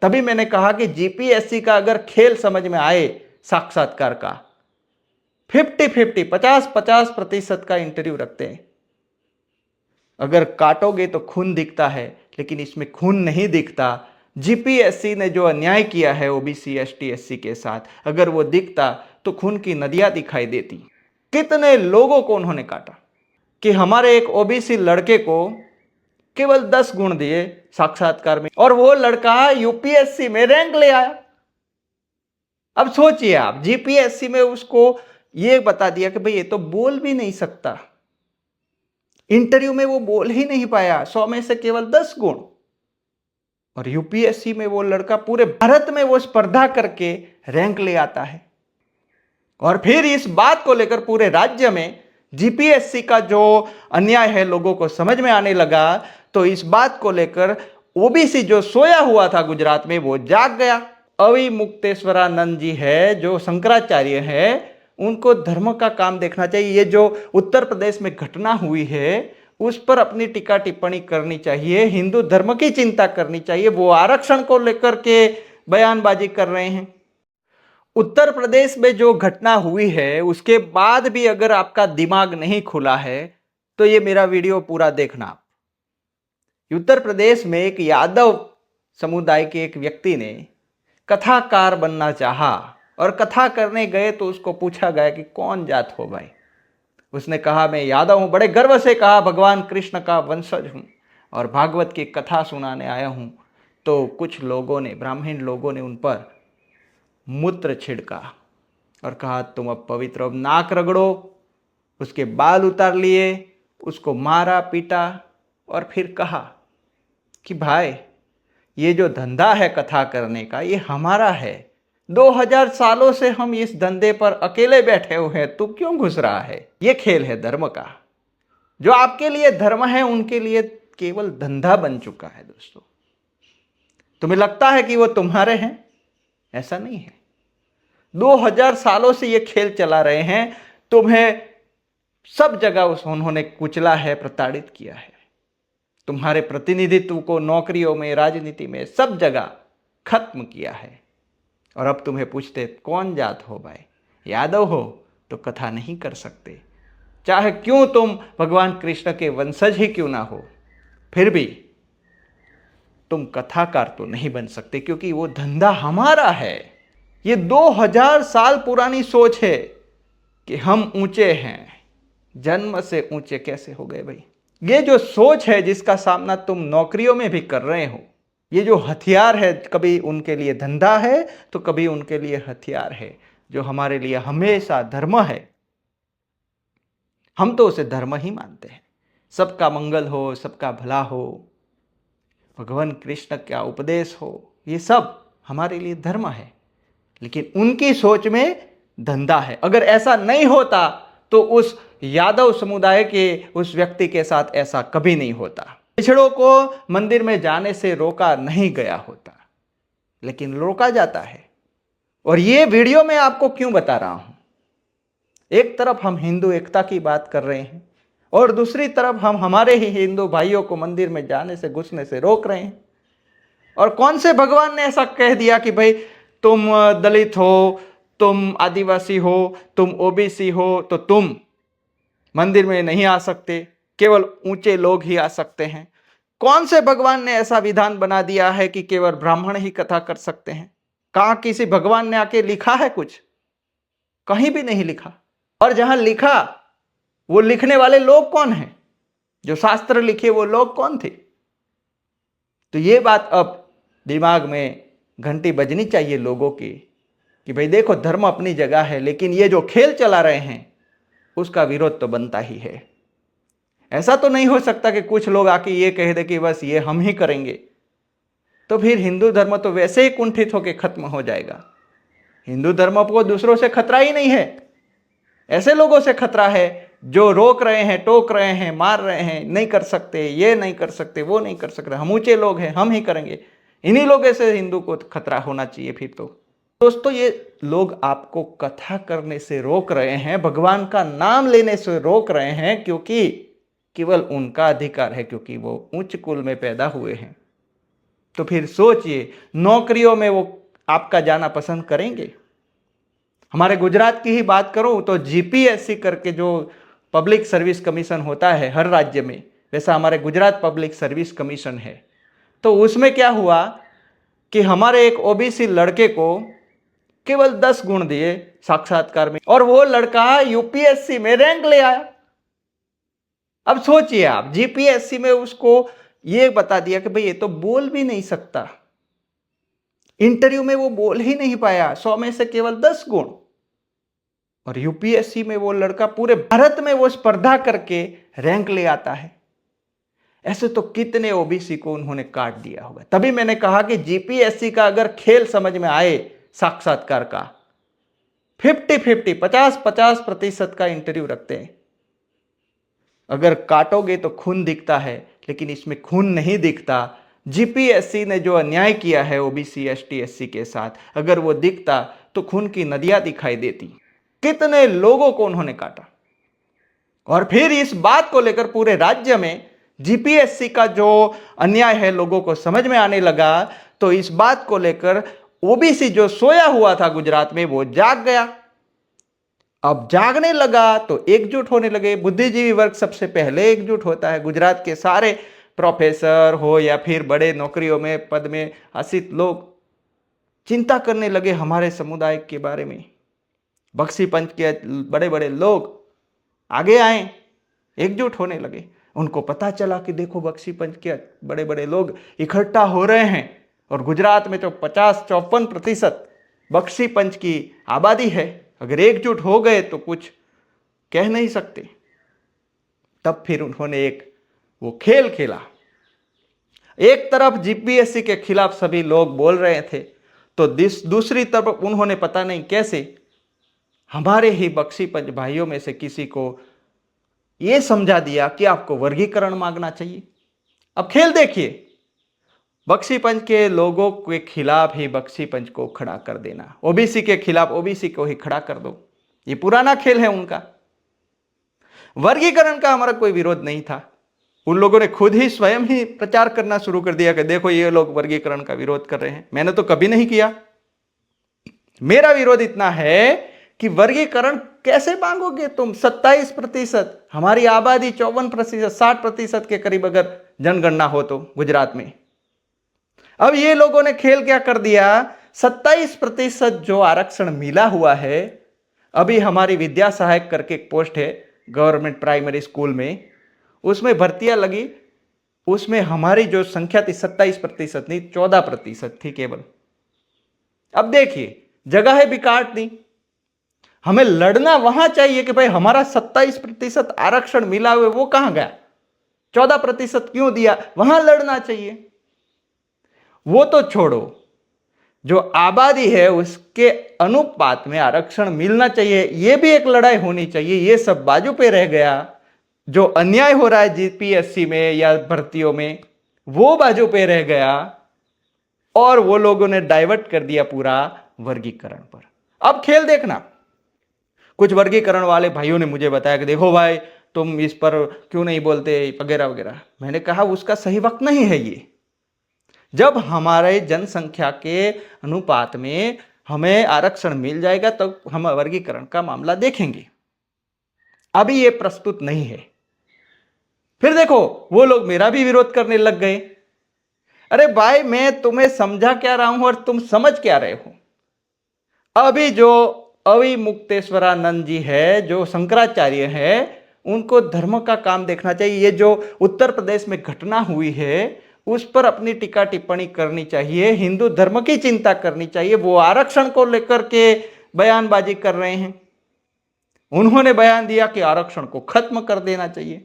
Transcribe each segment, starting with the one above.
तभी मैंने कहा कि जीपीएससी का अगर खेल समझ में आए, साक्षात्कार का 50-50 50-50% का इंटरव्यू रखते हैं। अगर काटोगे तो खून दिखता है, लेकिन इसमें खून नहीं दिखता। जीपीएससी ने जो अन्याय किया है ओबीसी एसटी एससी के साथ, अगर वो दिखता तो खून की नदियां दिखाई देती। कितने लोगों को उन्होंने काटा कि हमारे एक ओबीसी लड़के को केवल 10 गुण दिए साक्षात्कार में, और वो लड़का यूपीएससी में रैंक ले आया। अब सोचिए आप, जीपीएससी में उसको ये बता दिया कि भाई ये तो बोल भी नहीं सकता, इंटरव्यू में वो बोल ही नहीं पाया, 100 में से केवल 10 गुण। और यूपीएससी में वो लड़का पूरे भारत में वो स्पर्धा करके रैंक ले आता है। और फिर इस बात को लेकर पूरे राज्य में जीपीएससी का जो अन्याय है लोगों को समझ में आने लगा, तो इस बात को लेकर ओबीसी जो सोया हुआ था गुजरात में, वो जाग गया। अवि मुक्तेश्वरानंद जी है जो शंकराचार्य है, उनको धर्म का काम देखना चाहिए। ये जो उत्तर प्रदेश में घटना हुई है उस पर अपनी टीका टिप्पणी करनी चाहिए, हिंदू धर्म की चिंता करनी चाहिए। वो आरक्षण को लेकर के बयानबाजी कर रहे हैं। उत्तर प्रदेश में जो घटना हुई है उसके बाद भी अगर आपका दिमाग नहीं खुला है तो ये मेरा वीडियो पूरा देखना। उत्तर प्रदेश में एक यादव समुदाय के एक व्यक्ति ने कथाकार बनना चाहा, और कथा करने गए तो उसको पूछा गया कि कौन जात हो भाई। उसने कहा मैं यादव हूं, बड़े गर्व से कहा भगवान कृष्ण का वंशज हूं और भागवत की कथा सुनाने आया हूं। तो कुछ लोगों ने, ब्राह्मण लोगों ने उन पर मूत्र छिड़का और कहा तुम अब पवित्र हो, अब नाक रगड़ो। उसके बाल उतार लिए, उसको मारा पीटा, और फिर कहा कि भाई ये जो धंधा है कथा करने का, ये हमारा है। 2000 सालों से हम इस धंधे पर अकेले बैठे हुए हैं, तू क्यों घुस रहा है? ये खेल है धर्म का। जो आपके लिए धर्म है उनके लिए केवल धंधा बन चुका है। दोस्तों, तुम्हें लगता है कि वो तुम्हारे हैं? ऐसा नहीं है। 2000 सालों से ये खेल चला रहे हैं, तुम्हें सब जगह उन्होंने कुचला है, प्रताड़ित किया है। तुम्हारे प्रतिनिधित्व को नौकरियों में, राजनीति में, सब जगह खत्म किया है। और अब तुम्हें पूछते कौन जात हो भाई? यादव हो तो कथा नहीं कर सकते, चाहे क्यों तुम भगवान कृष्ण के वंशज ही क्यों ना हो, फिर भी तुम कथाकार तो नहीं बन सकते, क्योंकि वो धंधा हमारा है। ये 2000 साल पुरानी सोच है कि हम ऊंचे हैं। जन्म से ऊंचे कैसे हो गए भाई? ये जो सोच है जिसका सामना तुम नौकरियों में भी कर रहे हो, ये जो हथियार है, कभी उनके लिए धंधा है तो कभी उनके लिए हथियार है, जो हमारे लिए हमेशा धर्म है। हम तो उसे धर्म ही मानते हैं। सबका मंगल हो, सबका भला हो, भगवान कृष्ण का उपदेश हो, ये सब हमारे लिए धर्म है। लेकिन उनकी सोच में धंधा है। अगर ऐसा नहीं होता तो उस यादव समुदाय के उस व्यक्ति के साथ ऐसा कभी नहीं होता। पिछड़ों को मंदिर में जाने से रोका नहीं गया होता, लेकिन रोका जाता है। और ये वीडियो मैं आपको क्यों बता रहा हूं? एक तरफ हम हिंदू एकता की बात कर रहे हैं और दूसरी तरफ हम हमारे ही हिंदू भाइयों को मंदिर में जाने से, घुसने से रोक रहे हैं। और कौन से भगवान ने ऐसा कह दिया कि भाई तुम दलित हो, तुम आदिवासी हो, तुम ओबीसी हो तो तुम मंदिर में नहीं आ सकते, केवल ऊंचे लोग ही आ सकते हैं? कौन से भगवान ने ऐसा विधान बना दिया है कि केवल ब्राह्मण ही कथा कर सकते हैं? कहां किसी भगवान ने आके लिखा है कुछ? कहीं भी नहीं लिखा। और जहां लिखा, वो लिखने वाले लोग कौन हैं? जो शास्त्र लिखे वो लोग कौन थे? तो ये बात अब दिमाग में घंटी बजनी चाहिए लोगों की कि भाई देखो, धर्म अपनी जगह है, लेकिन ये जो खेल चला रहे हैं उसका विरोध तो बनता ही है। ऐसा तो नहीं हो सकता कि कुछ लोग आके ये कह दे कि बस ये हम ही करेंगे, तो फिर हिंदू धर्म तो वैसे ही कुंठित होकर खत्म हो जाएगा। हिंदू धर्म को दूसरों से खतरा ही नहीं है, ऐसे लोगों से खतरा है जो रोक रहे हैं, टोक रहे हैं, मार रहे हैं, नहीं कर सकते, ये नहीं कर सकते, वो नहीं कर सकते, हम ऊंचे लोग हैं, हम ही करेंगे। इन्हीं लोगों से हिंदू को खतरा होना चाहिए फिर तो। दोस्तों, ये लोग आपको कथा करने से रोक रहे हैं, भगवान का नाम लेने से रोक रहे हैं, क्योंकि केवल उनका अधिकार है, क्योंकि वो उच्च कुल में पैदा हुए हैं। तो फिर सोचिए नौकरियों में वो आपका जाना पसंद करेंगे? हमारे गुजरात की ही बात करूं तो जीपीएससी करके जो पब्लिक सर्विस कमीशन होता है हर राज्य में, वैसा हमारे गुजरात पब्लिक सर्विस कमीशन है। तो उसमें क्या हुआ कि हमारे एक ओबीसी लड़के को केवल 10 गुण दिए साक्षात्कार में, और वो लड़का यूपीएससी में रैंक ले आया। अब सोचिए आप, जीपीएससी में उसको ये बता दिया कि भाई ये तो बोल भी नहीं सकता, इंटरव्यू में वो बोल ही नहीं पाया, 100 में से केवल 10 गुण। और यूपीएससी में वो लड़का पूरे भारत में वो स्पर्धा करके रैंक ले आता है। ऐसे तो कितने ओबीसी को उन्होंने काट दिया होगा। तभी मैंने कहा कि जीपीएससी का अगर खेल समझ में आए साक्षात्कार का, 50-50 50-50% का इंटरव्यू रखते हैं। अगर काटोगे तो खून दिखता है, लेकिन इसमें खून नहीं दिखता। जीपीएससी ने जो अन्याय किया है ओबीसी एसटी एससी के साथ, अगर वो दिखता तो खून की नदियां दिखाई देती। कितने लोगों को उन्होंने काटा। और फिर इस बात को लेकर पूरे राज्य में जीपीएससी का जो अन्याय है लोगों को समझ में आने लगा, तो इस बात को लेकर ओबीसी जो सोया हुआ था गुजरात में वो जाग गया। अब जागने लगा तो एकजुट होने लगे। बुद्धिजीवी वर्ग सबसे पहले एकजुट होता है। गुजरात के सारे प्रोफेसर हो या फिर बड़े नौकरियों में पद में आसीन लोग चिंता करने लगे हमारे समुदाय के बारे में। बक्सी पंच के बड़े बड़े लोग आगे आए, एकजुट होने लगे। उनको पता चला कि देखो बक्सी पंच के बड़े बड़े लोग इकट्ठा हो रहे हैं, और गुजरात में तो 50-54% बक्सी पंच की आबादी है। अगर एकजुट हो गए तो कुछ कह नहीं सकते। तब फिर उन्होंने एक वो खेल खेला। एक तरफ जीपीएससी के खिलाफ सभी लोग बोल रहे थे, तो दूसरी तरफ उन्होंने पता नहीं कैसे हमारे ही बक्सी पंच भाइयों में से किसी को यह समझा दिया कि आपको वर्गीकरण मांगना चाहिए। अब खेल देखिए, बक्सी पंच के लोगों के खिलाफ ही बक्सी पंच को खड़ा कर देना, ओबीसी के खिलाफ ओबीसी को ही खड़ा कर दो। ये पुराना खेल है उनका। वर्गीकरण का हमारा कोई विरोध नहीं था। उन लोगों ने खुद ही स्वयं ही प्रचार करना शुरू कर दिया कि देखो ये लोग वर्गीकरण का विरोध कर रहे हैं। मैंने तो कभी नहीं किया। मेरा विरोध इतना है कि वर्गीकरण कैसे मांगोगे तुम? 27%, हमारी आबादी 54%, 60% के करीब अगर जनगणना हो तो गुजरात में। अब ये लोगों ने खेल क्या कर दिया, 27% जो आरक्षण मिला हुआ है, अभी हमारी विद्या सहायक करके एक पोस्ट है गवर्नमेंट प्राइमरी स्कूल में, उसमें भर्तियां लगी। उसमें हमारी जो संख्या थी 27% नहीं 14% थी केवल। अब देखिए जगह है बिकाट नहीं। हमें लड़ना वहां चाहिए कि भाई हमारा 27% आरक्षण मिला हुआ वो कहां गया, 14% क्यों दिया, वहां लड़ना चाहिए। वो तो छोड़ो, जो आबादी है उसके अनुपात में आरक्षण मिलना चाहिए, यह भी एक लड़ाई होनी चाहिए। ये सब बाजू पे रह गया। जो अन्याय हो रहा है जीपीएससी में या भर्तियों में, वो बाजू पे रह गया, और वो लोगों ने डाइवर्ट कर दिया पूरा वर्गीकरण पर। अब खेल देखना, कुछ वर्गीकरण वाले भाइयों ने मुझे बताया कि देखो भाई तुम इस पर क्यों नहीं बोलते वगैरह वगैरह। मैंने कहा उसका सही वक्त नहीं है ये। जब हमारे जनसंख्या के अनुपात में हमें आरक्षण मिल जाएगा तब तो हम वर्गीकरण का मामला देखेंगे। अभी ये प्रस्तुत नहीं है। फिर देखो वो लोग मेरा भी विरोध करने लग गए। अरे भाई मैं तुम्हें समझा क्या रहा हूं और तुम समझ क्या रहे हो। अभी जो अविमुक्तेश्वरानंद जी है, जो शंकराचार्य है, उनको धर्म का काम देखना चाहिए। ये जो उत्तर प्रदेश में घटना हुई है उस पर अपनी टीका टिप्पणी करनी चाहिए, हिंदू धर्म की चिंता करनी चाहिए। वो आरक्षण को लेकर के बयानबाजी कर रहे हैं। उन्होंने बयान दिया कि आरक्षण को खत्म कर देना चाहिए।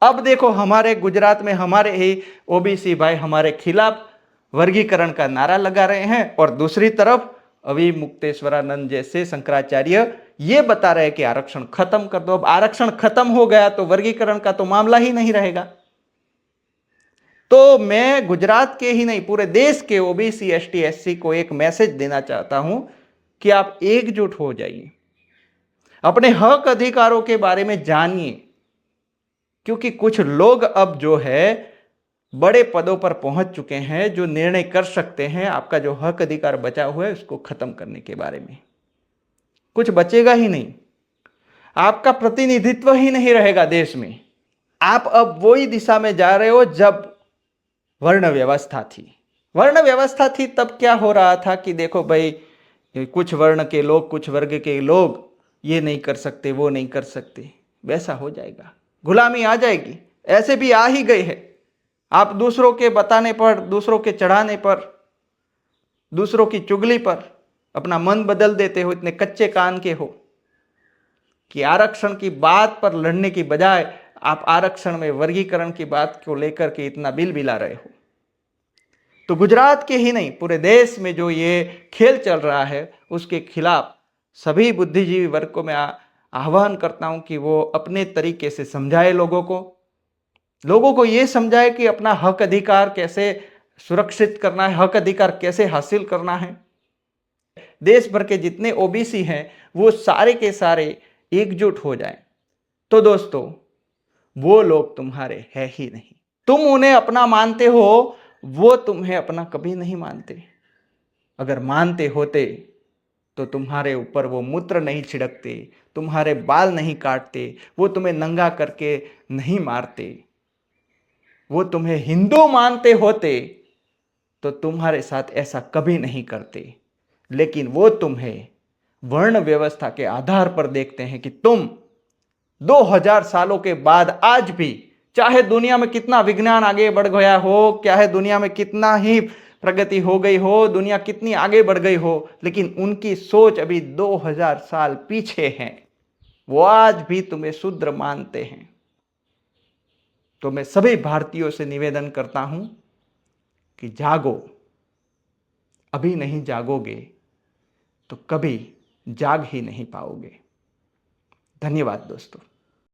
अब देखो हमारे गुजरात में हमारे ही ओबीसी भाई हमारे खिलाफ वर्गीकरण का नारा लगा रहे हैं, और दूसरी तरफ अविमुक्तेश्वरानंद जैसे शंकराचार्य ये बता रहे हैं कि आरक्षण खत्म कर दो। अब आरक्षण खत्म हो गया तो वर्गीकरण का तो मामला ही नहीं रहेगा। तो मैं गुजरात के ही नहीं पूरे देश के ओबीसी एसटी एससी को एक मैसेज देना चाहता हूं कि आप एकजुट हो जाइए, अपने हक अधिकारों के बारे में जानिए। क्योंकि कुछ लोग अब जो है बड़े पदों पर पहुंच चुके हैं, जो निर्णय कर सकते हैं आपका जो हक अधिकार बचा हुआ है उसको खत्म करने के बारे में। कुछ बचेगा ही नहीं, आपका प्रतिनिधित्व ही नहीं रहेगा देश में। आप अब वही दिशा में जा रहे हो जब वर्ण व्यवस्था थी। वर्ण व्यवस्था थी तब क्या हो रहा था कि देखो भाई, कुछ वर्ण के लोग, कुछ वर्ग के लोग ये नहीं कर सकते, वो नहीं कर सकते। वैसा हो जाएगा, गुलामी आ जाएगी। ऐसे भी आ ही गई है। आप दूसरों के बताने पर, दूसरों के चढ़ाने पर, दूसरों की चुगली पर अपना मन बदल देते हो। इतने कच्चे कान के हो कि आरक्षण की बात पर लड़ने की बजाय आप आरक्षण में वर्गीकरण की बात को लेकर के इतना बिल बिला रहे हो। तो गुजरात के ही नहीं, पूरे देश में जो ये खेल चल रहा है उसके खिलाफ सभी बुद्धिजीवी वर्ग को मैं आह्वान करता हूं कि वो अपने तरीके से समझाए लोगों को ये समझाए कि अपना हक अधिकार कैसे सुरक्षित करना है, हक अधिकार कैसे हासिल करना है। देश भर के जितने ओबीसी हैं वो सारे के सारे एकजुट हो जाएं। तो दोस्तों, वो लोग तुम्हारे है ही नहीं। तुम उन्हें अपना मानते हो, वो तुम्हें अपना कभी नहीं मानते। अगर मानते होते तो तुम्हारे ऊपर वो मूत्र नहीं छिड़कते, तुम्हारे बाल नहीं काटते, वो तुम्हें नंगा करके नहीं मारते। वो तुम्हें हिंदू मानते होते तो तुम्हारे साथ ऐसा कभी नहीं करते। लेकिन वो तुम्हें वर्ण व्यवस्था के आधार पर देखते हैं कि तुम 2000 सालों के बाद आज भी, चाहे दुनिया में कितना विज्ञान आगे बढ़ गया हो, चाहे दुनिया में कितना ही प्रगति हो गई हो, दुनिया कितनी आगे बढ़ गई हो, लेकिन उनकी सोच अभी 2000 साल पीछे है। वो आज भी तुम्हें शूद्र मानते हैं। तो मैं सभी भारतीयों से निवेदन करता हूं कि जागो। अभी नहीं जागोगे तो कभी जाग ही नहीं पाओगे। धन्यवाद दोस्तों।